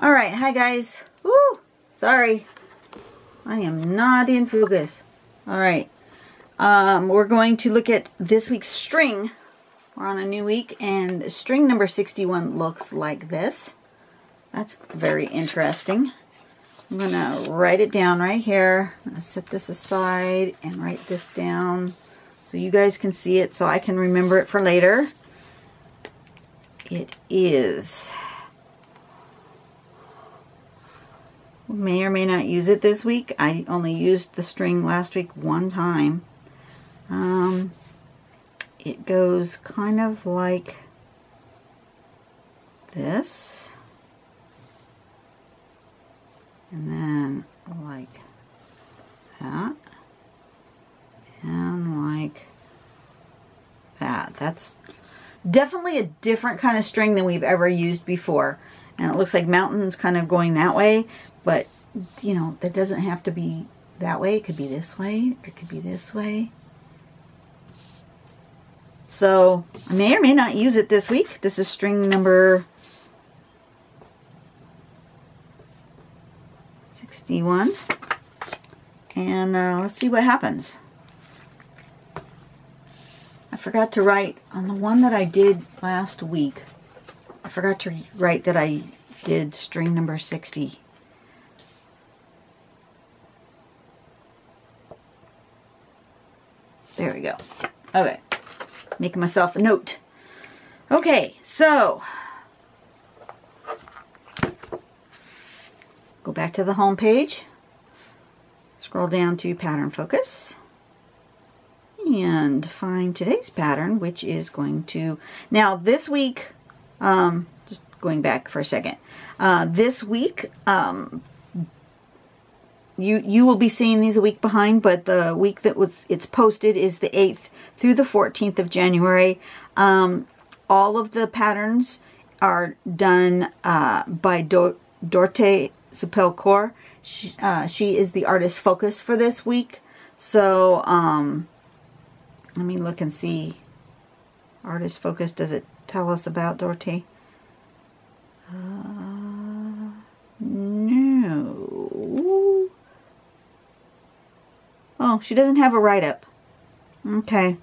All right, hi guys. Woo! Sorry, I am not in focus. All right, we're going to look at this week's string. We're on a new week, and string number 61 looks like this. That's very interesting. I'm gonna write it down right here. I'm gonna set this aside and write this down so you guys can see it, so I can remember it for later. It is, may or may not use it this week. I only used the string last week one time. It goes kind of like this, and then like that, and like that. That's definitely a different kind of string than we've ever used before. And it looks like mountains kind of going that way, but you know, that doesn't have to be that way. It could be this way, it could be this way. So I may or may not use it this week. This is string number 61. And let's see what happens. I forgot to write on the one that I did last week. I forgot to write that I did string number 60. There we go. Okay. Making myself a note. Okay, so go back to the home page. Scroll down to pattern focus. And find today's pattern, which is going to, now this week, just going back for a second, this week, you will be seeing these a week behind, but the week that it's posted is the 8th through the 14th of January. All of the patterns are done by Dorte Supelcor. She is the artist focus for this week. So, let me look and see. Artist focus, does it tell us about Dorte? No. Oh, she doesn't have a write-up. Okay.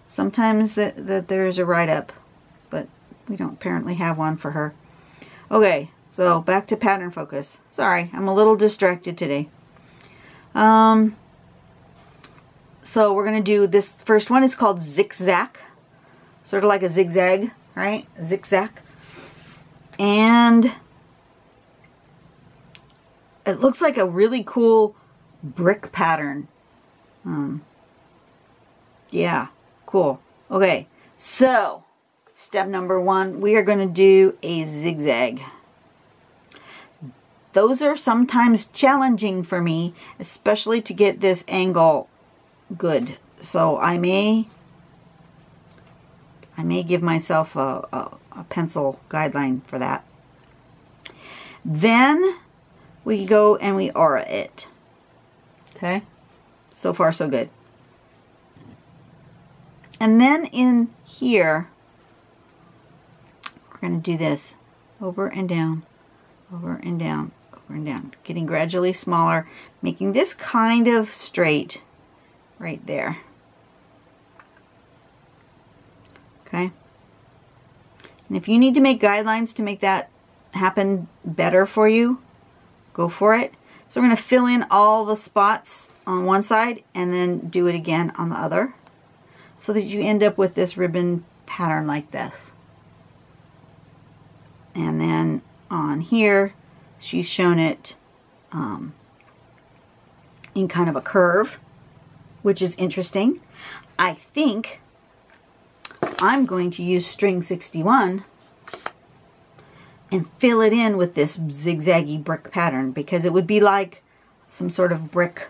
Sometimes that there's a write-up, but we don't apparently have one for her. Okay, so back to pattern focus. Sorry, I'm a little distracted today. So we're going to do this first one. Is called Zick Zack. Sort of like a zigzag, right? Zick Zack. And it looks like a really cool brick pattern. Yeah, cool. Okay, so step number 1, we are going to do a zigzag. Those are sometimes challenging for me, especially to get this angle good. So I may give myself a pencil guideline for that. Then we go and we aura it. Okay, so far so good. And then in here, we're going to do this over and down, over and down, over and down, getting gradually smaller, making this kind of straight right there. Okay. And if you need to make guidelines to make that happen better for you, go for it. So we're going to fill in all the spots on one side and then do it again on the other, so that you end up with this ribbon pattern like this. And then on here, she's shown it in kind of a curve, which is interesting. I think I'm going to use string 61 and fill it in with this zigzaggy brick pattern, because it would be like some sort of brick,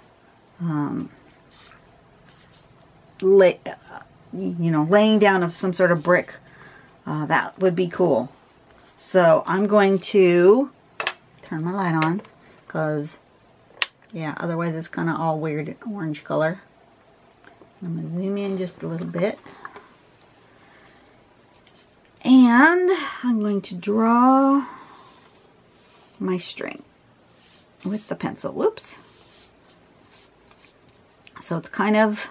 laying down of some sort of brick. That would be cool. So I'm going to turn my light on, because yeah, otherwise it's kind of all weird orange color. I'm going to zoom in just a little bit. And I'm going to draw my string with the pencil. Whoops. So it's kind of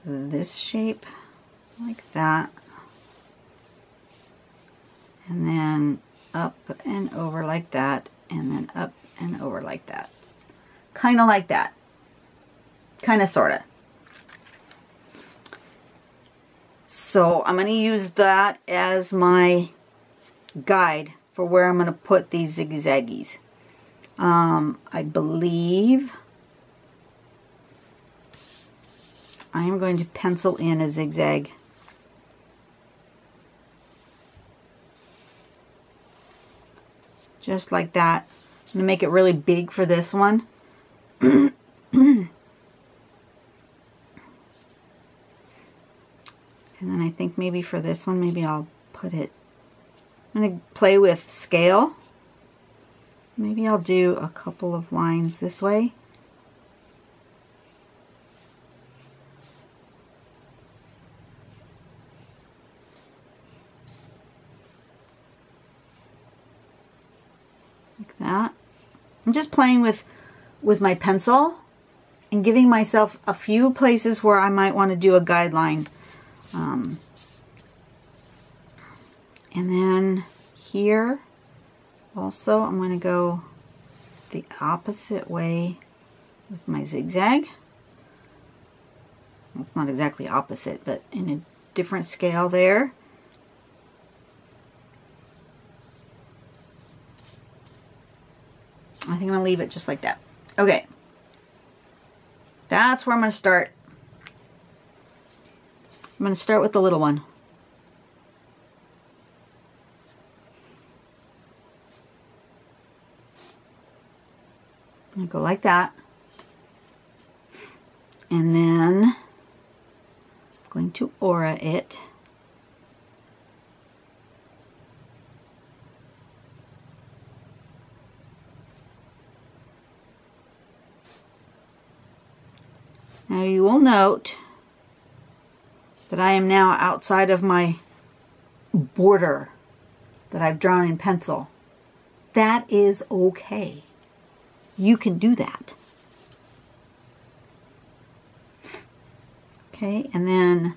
this shape, like that. And then up and over like that, and then up and over like that. Kind of like that. Kind of, sort of. So I'm going to use that as my guide for where I'm going to put these zigzaggies. I believe I am going to pencil in a zigzag. Just like that. I'm going to make it really big for this one. And then I think maybe for this one, maybe I'll put it, I'm going to play with scale. Maybe I'll do a couple of lines this way. Like that. I'm just playing with my pencil and giving myself a few places where I might want to do a guideline. And then here also I'm going to go the opposite way with my zigzag. Well, it's not exactly opposite, but in a different scale there. I think I'm going to leave it just like that. Okay. That's where I'm going to start. I'm going to start with the little one. I'm going to go like that. And then I'm going to aura it. Now you will note that I am now outside of my border that I've drawn in pencil. That is okay. You can do that. Okay, and then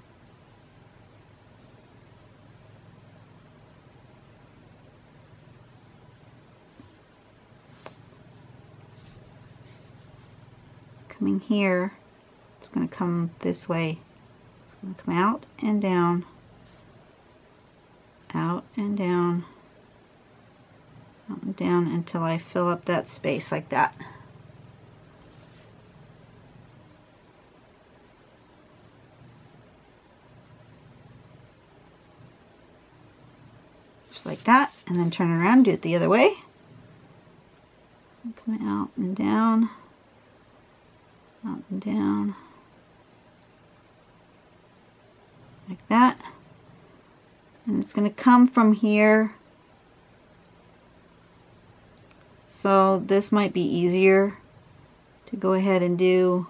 coming here, it's going to come this way. It's going to come out and down, out and down, out and down until I fill up that space like that. Just like that, and then turn around, do it the other way. Coming out and down, out and down, like that. And it's going to come from here. So this might be easier to go ahead and do.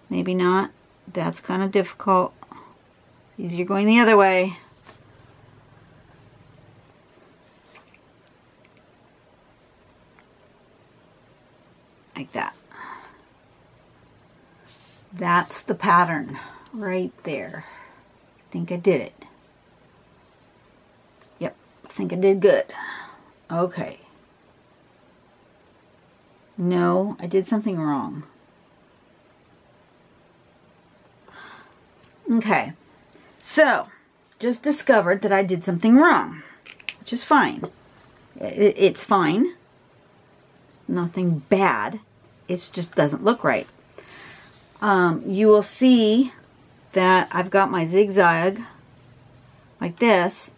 Maybe not. That's kind of difficult. It's easier going the other way. Like that. That's the pattern right there. I think I did it. Yep, I think I did good. Okay. No, I did something wrong. Okay, so just discovered that I did something wrong, which is fine. It's fine. Nothing bad. It just doesn't look right. You will see that I've got my zigzag like this,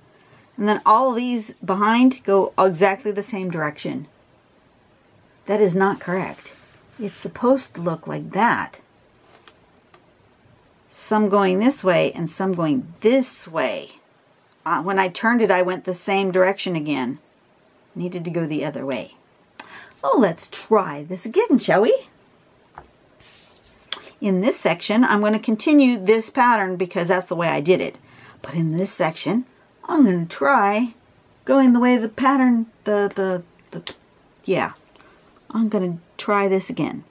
and then all of these behind go exactly the same direction. That is not correct. It's supposed to look like that. Some going this way and some going this way. When I turned it, I went the same direction again. Needed to go the other way. Oh, let's try this again, shall we? In this section, I'm going to continue this pattern because that's the way I did it. But in this section, I'm going to try going the way the pattern, yeah. I'm going to try this again.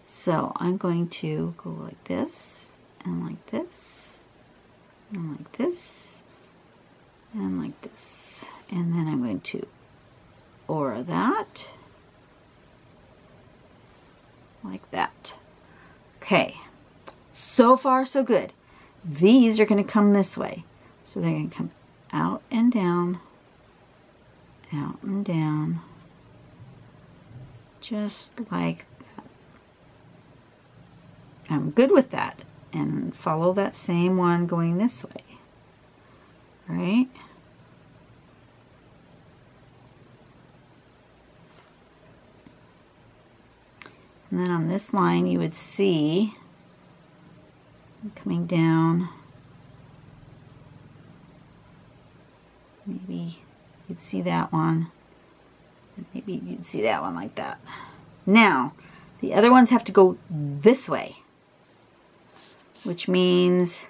So I'm going to go like this, and like this, and like this, and like this. And then I'm going to aura that, like that. Okay, so far so good. These are going to come this way. So they're going to come out and down, just like that. I'm good with that. And follow that same one going this way. All right? And then on this line you would see coming down, maybe you'd see that one, and maybe you'd see that one like that. Now, the other ones have to go this way, which means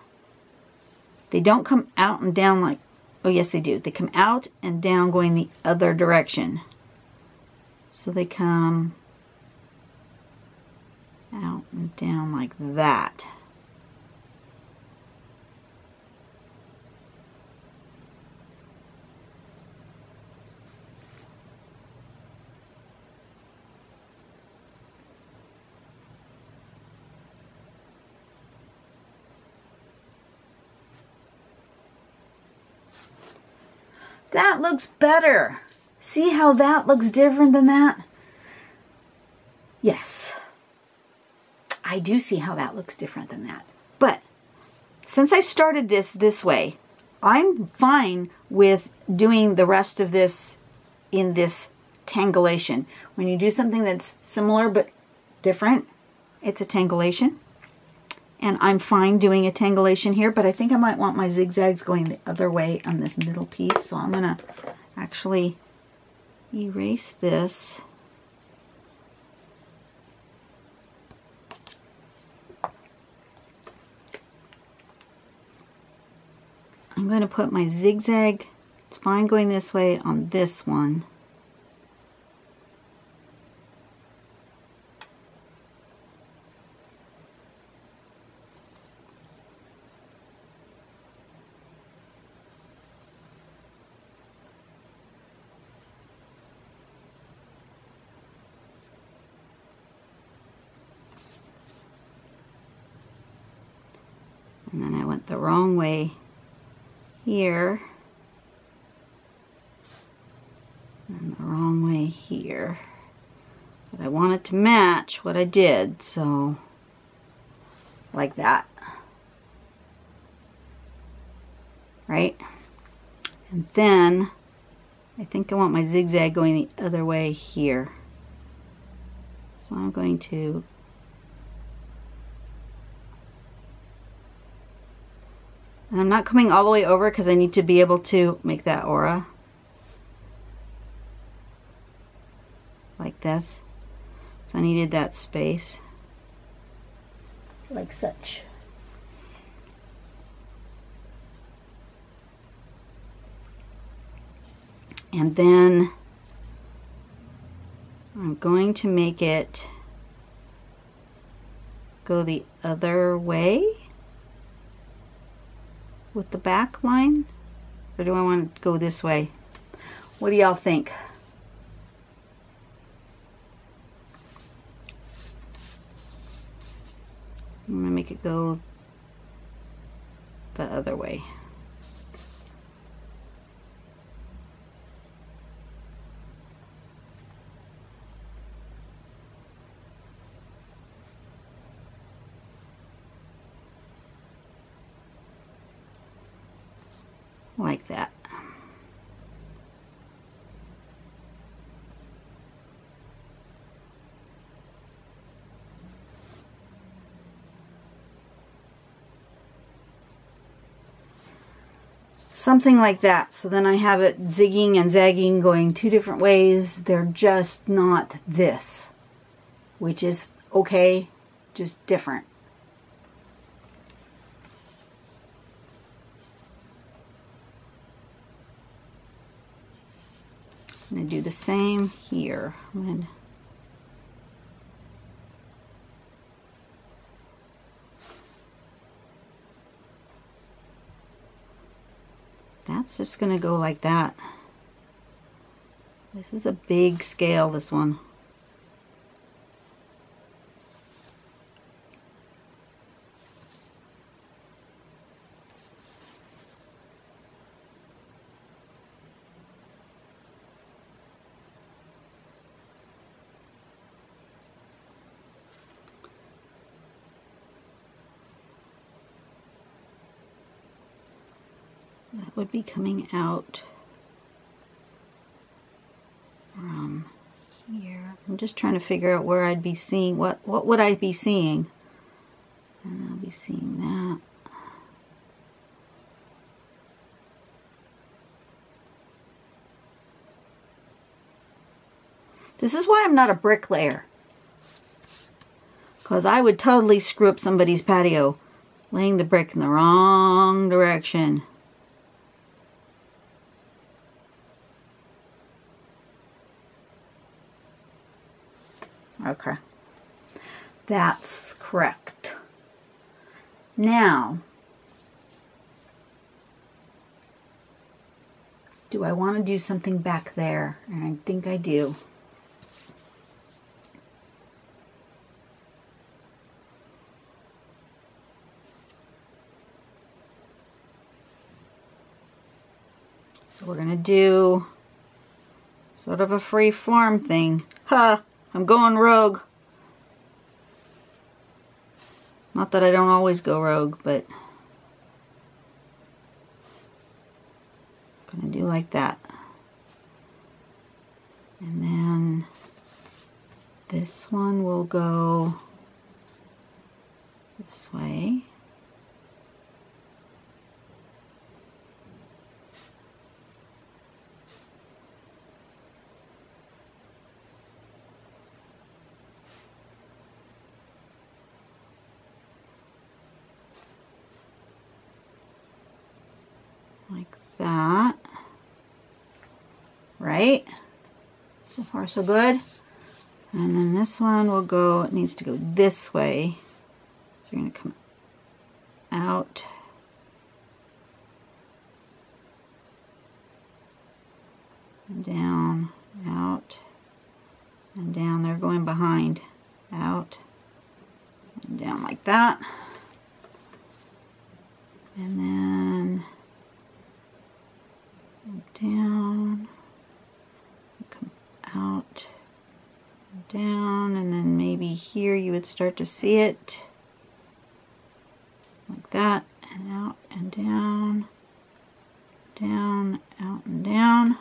they don't come out and down like, oh yes they do. They come out and down going the other direction. So they come out and down like that. That looks better. See how that looks different than that? Yes. I do see how that looks different than that. But since I started this way, I'm fine with doing the rest of this in this tangulation. When you do something that's similar but different, it's a tangulation. And I'm fine doing a tangulation here, but I think I might want my zigzags going the other way on this middle piece. So I'm going to actually erase this. I'm going to put my zigzag, it's fine going this way on this one. And then I went the wrong way here, and the wrong way here. But I want it to match what I did, so like that. Right? And then I think I want my zigzag going the other way here. So I'm going to and I'm not coming all the way over because I need to be able to make that aura. Like this. So I needed that space. Like such. And then I'm going to make it go the other way with the back line, or do I want to go this way? What do y'all think? I'm gonna make it go the other way. Like that. Something like that. So then I have it zigging and zagging going two different ways. They're just not this, which is okay, just different. I'm going to do the same here. That's just going to go like that. This is a big scale, this one. That would be coming out from here. I'm just trying to figure out where I'd be seeing, what would I be seeing? And I'll be seeing that. This is why I'm not a bricklayer. Because I would totally screw up somebody's patio laying the brick in the wrong direction. Okay, that's correct. Now, do I want to do something back there? And I think I do. So we're going to do sort of a free form thing. Ha! I'm going rogue. Not that I don't always go rogue, but I'm gonna do like that. And then this one will go this way. Like that, right? So far so good. And then this one will go, it needs to go this way. So you're going to come out. And down, out, and down. They're going behind, out, and down like that. And then down, come out, down, and then maybe here you would start to see it like that, and out and down, down, out and down.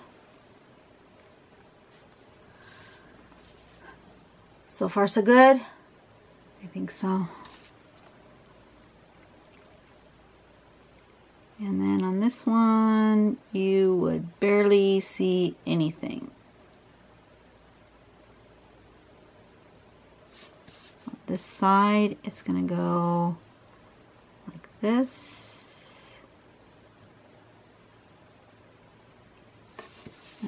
So far so good? I think so. And then on this one, you would barely see anything. On this side, it's going to go like this.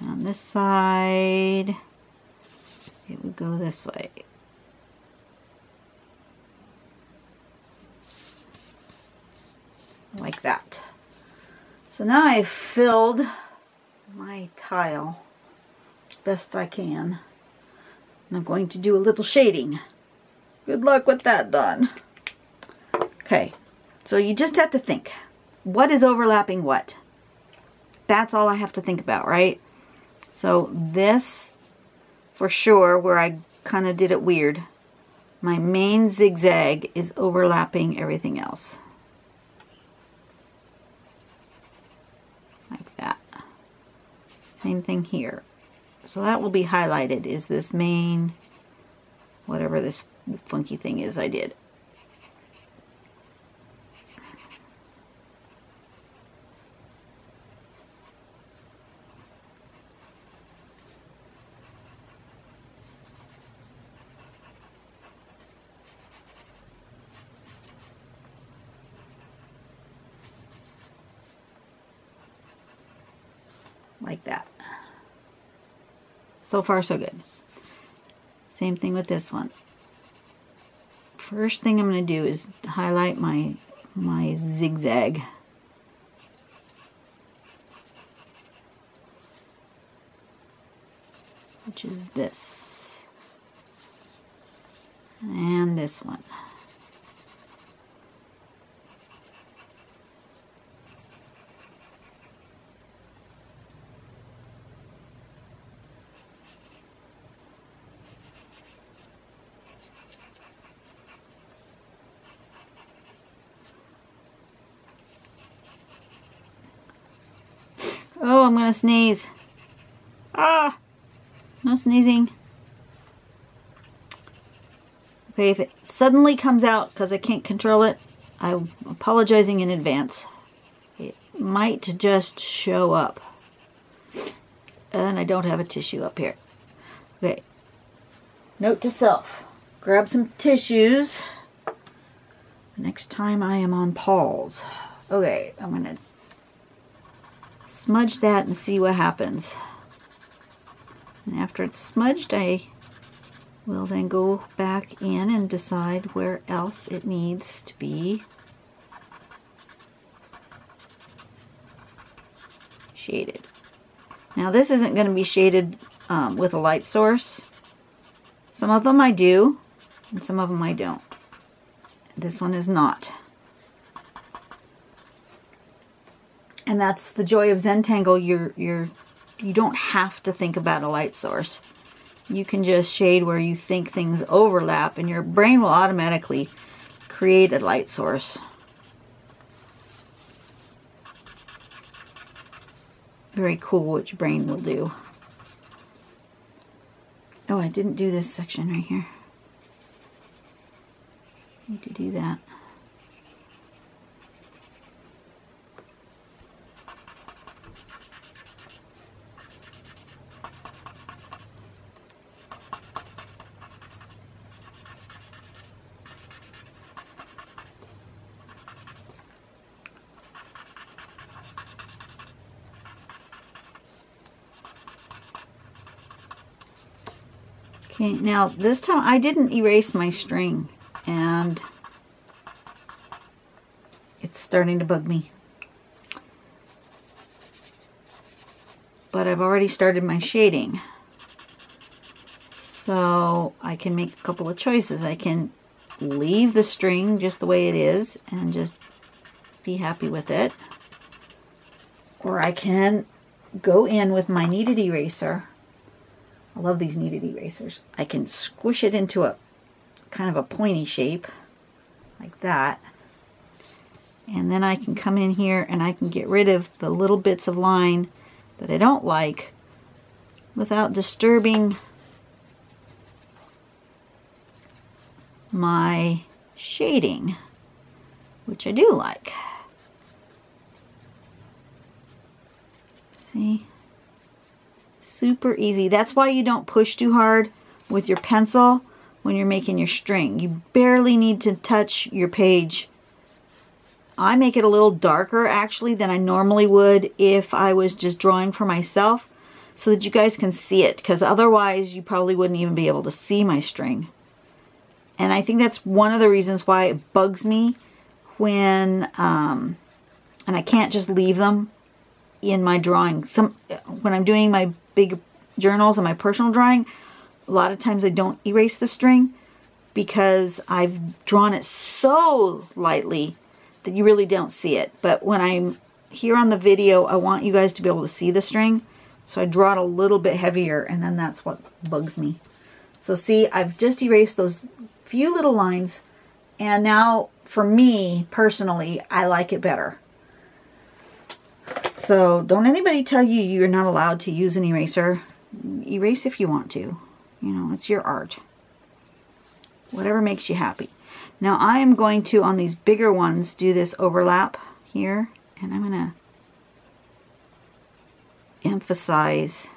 And on this side, it would go this way. Like that. So now I've filled my tile as best I can. I'm going to do a little shading. Good luck with that done. Okay, so you just have to think, what is overlapping what? That's all I have to think about, right? So this, for sure, where I kind of did it weird, my main zigzag is overlapping everything else. Like that. Same thing here. So that will be highlighted, is this main, whatever this funky thing is I did. Like that. So far, so good. Same thing with this one. First thing I'm going to do is highlight my Zick Zack. Which is this. And this one. Oh, I'm gonna sneeze. Ah! No sneezing. Okay, if it suddenly comes out because I can't control it, I'm apologizing in advance. It might just show up. And I don't have a tissue up here. Okay. Note to self. Grab some tissues next time I am on Paul's. Okay, I'm gonna smudge that and see what happens. And after it's smudged, I will then go back in and decide where else it needs to be shaded. Now this isn't going to be shaded with a light source. Some of them I do, and some of them I don't. This one is not. And that's the joy of Zentangle. You don't have to think about a light source. You can just shade where you think things overlap, and your brain will automatically create a light source. Very cool what your brain will do. Oh, I didn't do this section right here. Need to do that. Okay, now this time I didn't erase my string, and it's starting to bug me. But I've already started my shading. So I can make a couple of choices. I can leave the string just the way it is and just be happy with it. Or I can go in with my kneaded eraser. I love these kneaded erasers. I can squish it into a kind of a pointy shape like that. And then I can come in here and I can get rid of the little bits of line that I don't like without disturbing my shading, which I do like. See? Super easy. That's why you don't push too hard with your pencil when you're making your string. You barely need to touch your page. I make it a little darker actually than I normally would if I was just drawing for myself, so that you guys can see it, because otherwise you probably wouldn't even be able to see my string. And I think that's one of the reasons why it bugs me when and I can't just leave them in my drawing. When I'm doing my big journals and my personal drawing, a lot of times I don't erase the string because I've drawn it so lightly that you really don't see it. But when I'm here on the video, I want you guys to be able to see the string, so I draw it a little bit heavier, and then that's what bugs me. So see, I've just erased those few little lines, and now for me personally, I like it better. So don't anybody tell you you're not allowed to use an eraser. Erase if you want to. You know, it's your art. Whatever makes you happy. Now I am going to, on these bigger ones, do this overlap here. And I'm going to emphasize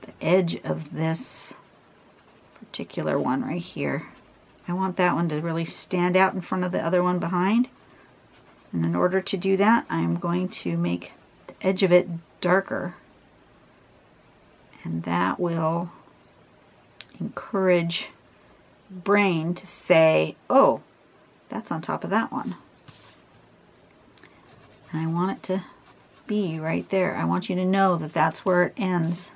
the edge of this particular one right here. I want that one to really stand out in front of the other one behind. And in order to do that, I'm going to make the edge of it darker. And that will encourage brain to say, oh, that's on top of that one. And I want it to be right there. I want you to know that that's where it ends.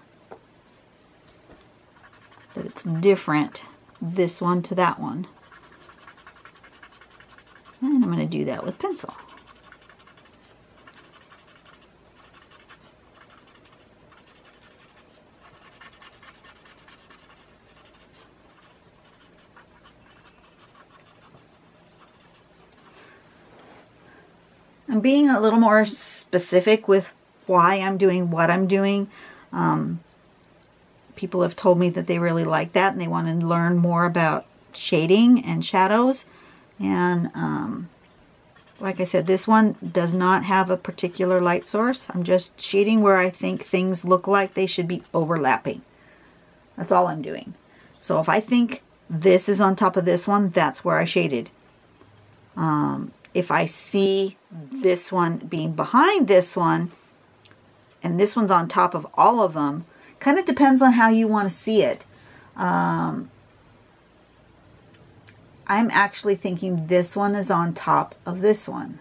That it's different, this one to that one. And I'm going to do that with pencil. I'm being a little more specific with why I'm doing what I'm doing. People have told me that they really like that and they want to learn more about shading and shadows. And like I said, this one does not have a particular light source. I'm just shading where I think things look like they should be overlapping. That's all I'm doing. So if I think this is on top of this one, that's where I shaded. If I see this one being behind this one, and this one's on top of all of them, kind of depends on how you want to see it. I'm actually thinking this one is on top of this one.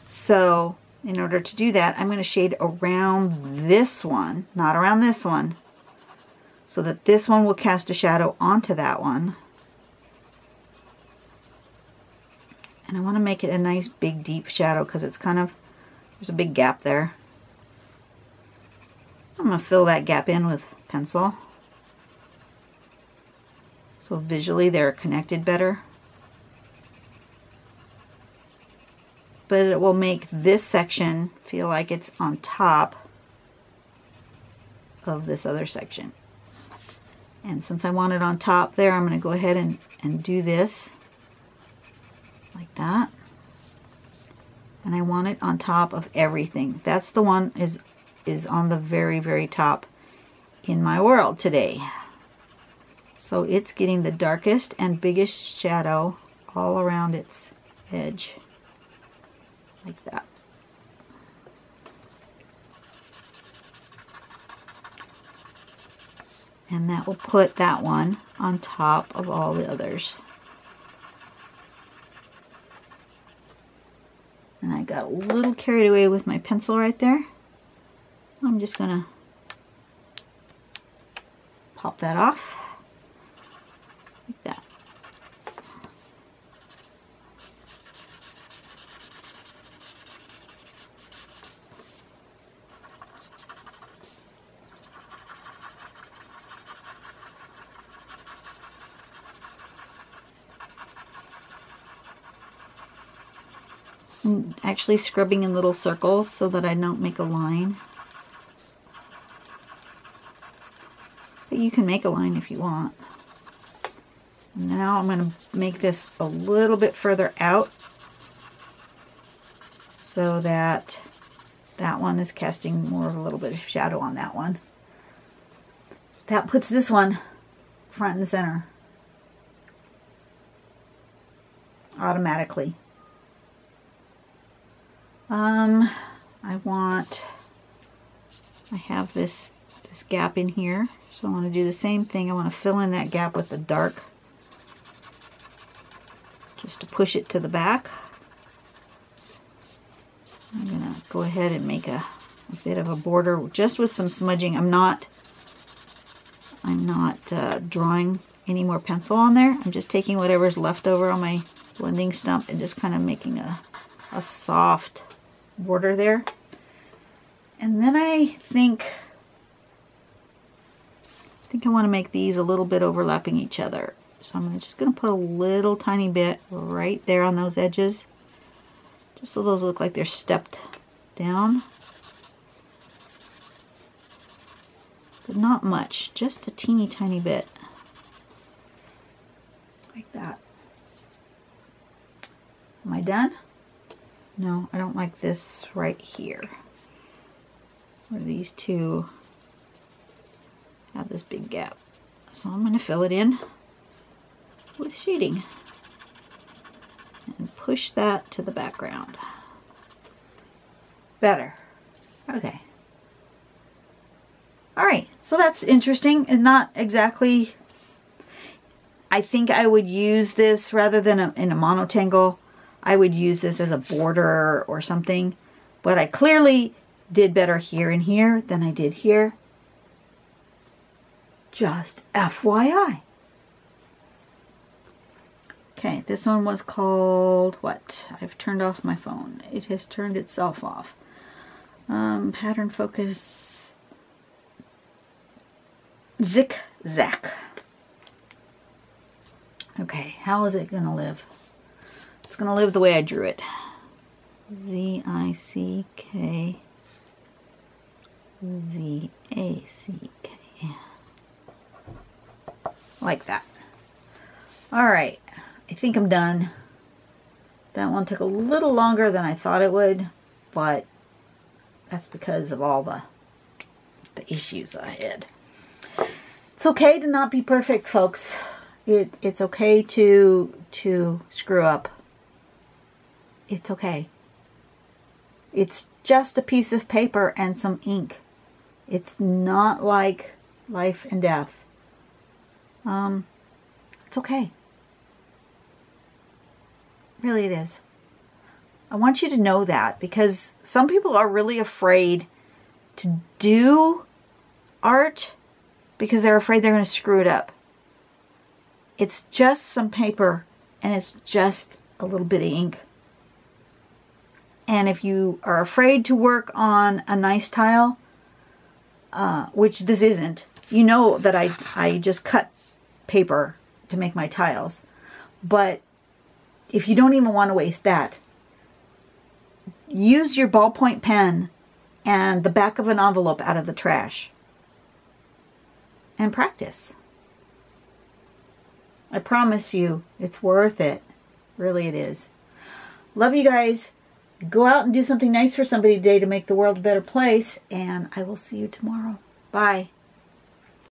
So in order to do that, I'm going to shade around this one, not around this one, so that this one will cast a shadow onto that one. And I want to make it a nice big deep shadow because it's kind of, there's a big gap there. I'm going to fill that gap in with pencil. So visually they're connected better. But it will make this section feel like it's on top of this other section. And since I want it on top there, I'm going to go ahead and do this. Like that. And I want it on top of everything. That's the one is on the very, very top in my world today. So it's getting the darkest and biggest shadow all around its edge. Like that. And that will put that one on top of all the others. And I got a little carried away with my pencil right there. I'm just going to pop that off. Like that. I'm actually scrubbing in little circles so that I don't make a line. But you can make a line if you want. And now I'm going to make this a little bit further out so that that one is casting more of a little bit of shadow on that one. That puts this one front and center automatically. I have this gap in here, so I want to do the same thing. I want to fill in that gap with the dark, just to push it to the back. I'm gonna go ahead and make a bit of a border just with some smudging. I'm not drawing any more pencil on there. I'm just taking whatever's left over on my blending stump and just kind of making a soft border there. And then I think I want to make these a little bit overlapping each other. So I'm just going to put a little tiny bit right there on those edges, just so those look like they're stepped down. But not much, just a teeny tiny bit. Like that. Am I done? No, I don't like this right here, where these two have this big gap. So I'm going to fill it in with shading and push that to the background. Better. Okay. Alright, so that's interesting and not exactly... I think I would use this rather than in a monotangle. I would use this as a border or something. But I clearly did better here and here than I did here. Just FYI. Okay, this one was called what? I've turned off my phone. It has turned itself off. Pattern focus. Zick Zack. Okay, how is it going to live? It's going to live the way I drew it. Z-I-C-K Z-A-C-K. Like that. Alright, I think I'm done. That one took a little longer than I thought it would, but that's because of all the issues I had. It's okay to not be perfect, folks. It's okay to screw up. It's okay. It's just a piece of paper and some ink. It's not like life and death. It's okay. Really it is. I want you to know that because some people are really afraid to do art because they're afraid they're going to screw it up. It's just some paper and it's just a little bit of ink. And if you are afraid to work on a nice tile, which this isn't, you know that I just cut paper to make my tiles. But if you don't even want to waste that, use your ballpoint pen and the back of an envelope out of the trash and practice. I promise you, it's worth it. Really it is. Love you guys. Go out and do something nice for somebody today to make the world a better place. And I will see you tomorrow. Bye.